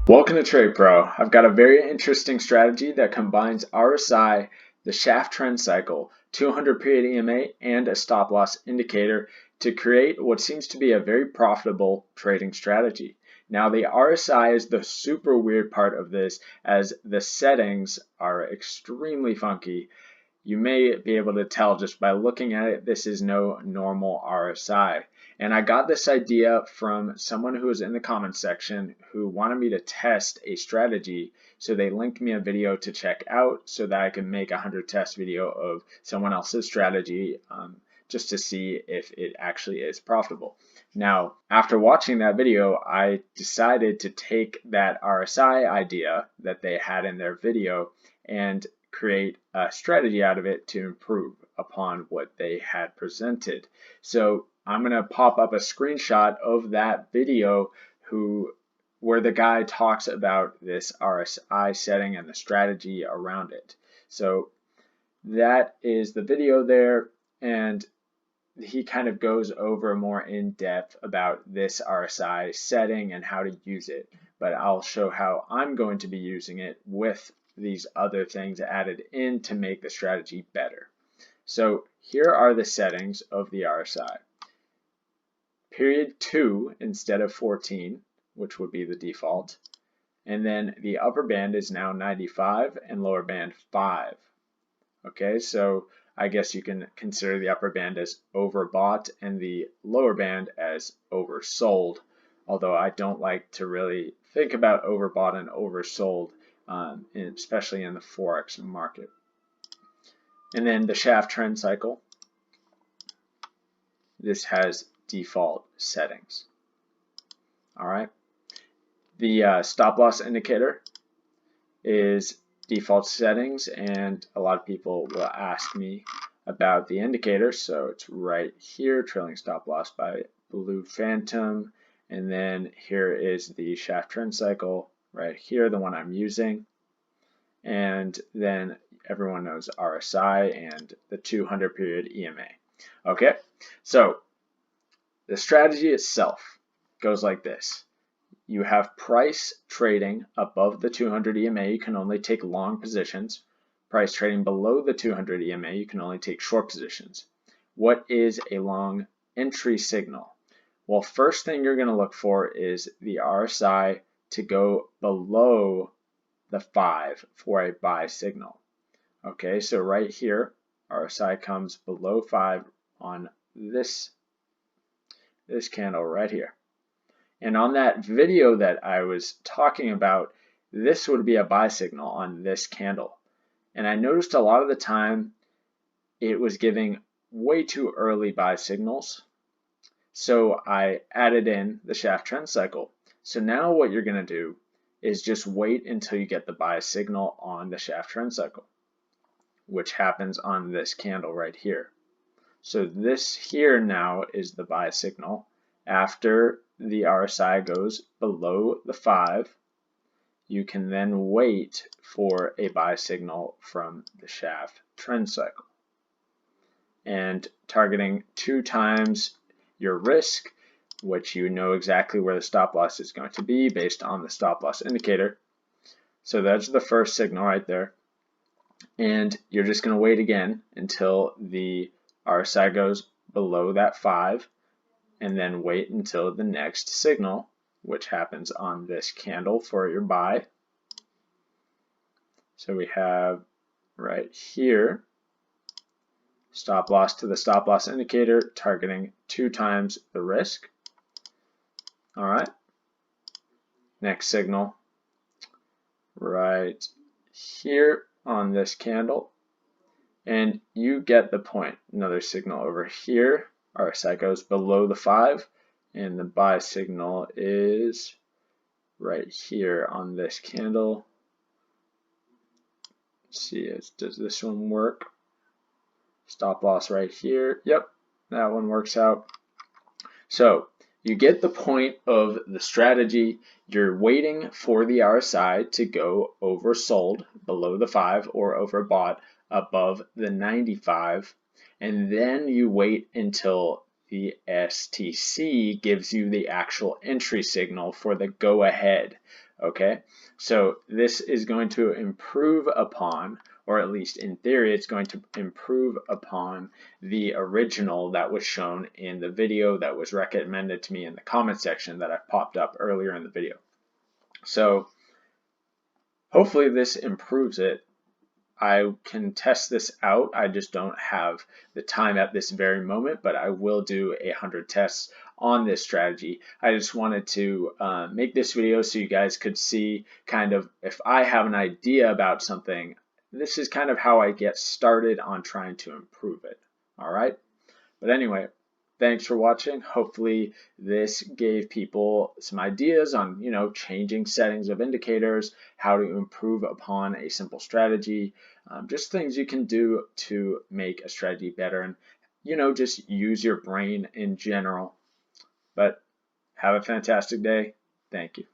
Welcome to Trade Pro. I've got a very interesting strategy that combines RSI, the shaft trend cycle, 200 period EMA, and a stop loss indicator to create what seems to be a very profitable trading strategy. Now, the RSI is the super weird part of this, as the settings are extremely funky. You may be able to tell just by looking at it, this is no normal RSI. And I got this idea from someone who was in the comments section who wanted me to test a strategy. So they linked me a video to check out so that I can make a 100 test video of someone else's strategy just to see if it actually is profitable. Now, after watching that video, I decided to take that RSI idea that they had in their video and create a strategy out of it to improve upon what they had presented. So I'm going to pop up a screenshot of that video where the guy talks about this RSI setting and the strategy around it. So that is the video there, and he kind of goes over more in depth about this RSI setting and how to use it. But I'll show how I'm going to be using it with these other things added in to make the strategy better. So here are the settings of the RSI. Period 2 instead of 14, which would be the default. And then the upper band is now 95 and lower band 5. Okay, so I guess you can consider the upper band as overbought and the lower band as oversold, although I don't like to really think about overbought and oversold, especially in the Forex market. And then the shaft trend cycle. This has default settings. All right. The stop loss indicator is default settings, and a lot of people will ask me about the indicator. So it's right here, trailing stop loss by Blue Phantom. And then here is the shaft trend cycle right here, the one I'm using. And then everyone knows RSI and the 200 period EMA. Okay, so the strategy itself goes like this. You have price trading above the 200 EMA, you can only take long positions. Price trading below the 200 EMA, you can only take short positions. What is a long entry signal? Well, first thing you're going to look for is the RSI to go below the 5 for a buy signal. Okay, so right here, RSI comes below 5 on this candle right here. And on that video that I was talking about, this would be a buy signal on this candle. And I noticed a lot of the time it was giving way too early buy signals. So I added in the shaft trend cycle. So now what you're going to do is just wait until you get the buy signal on the shaft trend cycle, which happens on this candle right here. So this here now is the buy signal. After the RSI goes below the 5, you can then wait for a buy signal from the shaft trend cycle. And targeting 2 times your risk, which you know exactly where the stop loss is going to be based on the stop loss indicator. So that's the first signal right there. And you're just going to wait again until the RSI goes below that 5, and then wait until the next signal, which happens on this candle for your buy. So we have right here, stop loss to the stop loss indicator, targeting 2 times the risk. All right. Next signal right here on this candle. And you get the point. Another signal over here. RSI goes below the 5, and the buy signal is right here on this candle. Let's see, does this one work? Stop loss right here. Yep, that one works out. So you get the point of the strategy. You're waiting for the RSI to go oversold below the 5 or overbought above the 95, and then you wait until the STC gives you the actual entry signal for the go ahead. Okay, so this is going to improve upon, or at least in theory, it's going to improve upon the original that was shown in the video that was recommended to me in the comment section that I popped up earlier in the video. So hopefully this improves it. I can test this out. I just don't have the time at this very moment, but I will do 100 tests on this strategy. I just wanted to make this video so you guys could see kind of if I have an idea about something, this is kind of how I get started on trying to improve it. All right. But anyway, thanks for watching. Hopefully this gave people some ideas on, changing settings of indicators, how to improve upon a simple strategy, just things you can do to make a strategy better and, just use your brain in general. But have a fantastic day. Thank you.